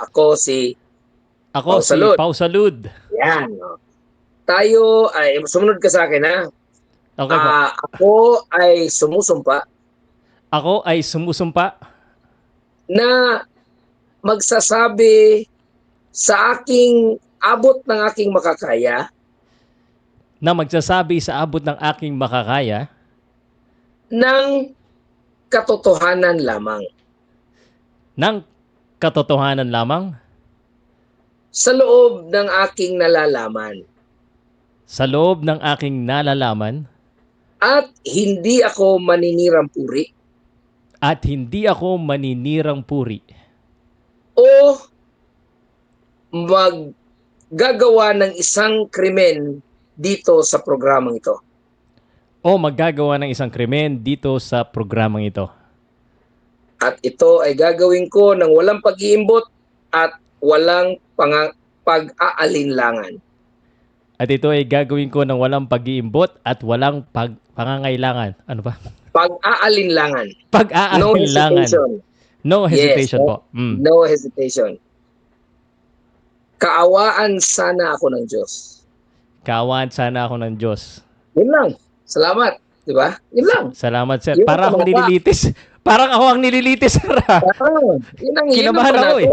ako si Ako Pao si Salud. Pao Salud. Yan. Tayo ay, sumunod ka sa akin ha. Okay po. Ako ay sumusumpa Ako ay sumusumpa na magsasabi sa aking abot ng aking makakaya na magsasabi sa abot ng aking makakaya ng katotohanan lamang ng katotohanan lamang sa loob ng aking nalalaman. sa loob ng aking nalalaman At hindi ako maninirang puri at hindi ako maninirang puri o maggagawa ng isang krimen dito sa programang ito. o maggagawa ng isang krimen dito sa programang ito. At ito ay gagawin ko ng walang pag-iimbot at walang pag-aalinlangan. At ito ay gagawin ko ng walang pag-iimbot at walang pangangailangan. Ano ba? Pag-aalinlangan. No Pag-aalinlangan. hesitation. No hesitation Yes, po. no hesitation. Kaawaan sana ako ng Diyos. Kaawaan sana ako ng Diyos. Yun lang. Salamat. Di ba? Yun lang. Salamat, sir. Yun Parang ang ako nililitis. Parang ako ang nililitis, sir. Yun ang Kinabahan ako, eh.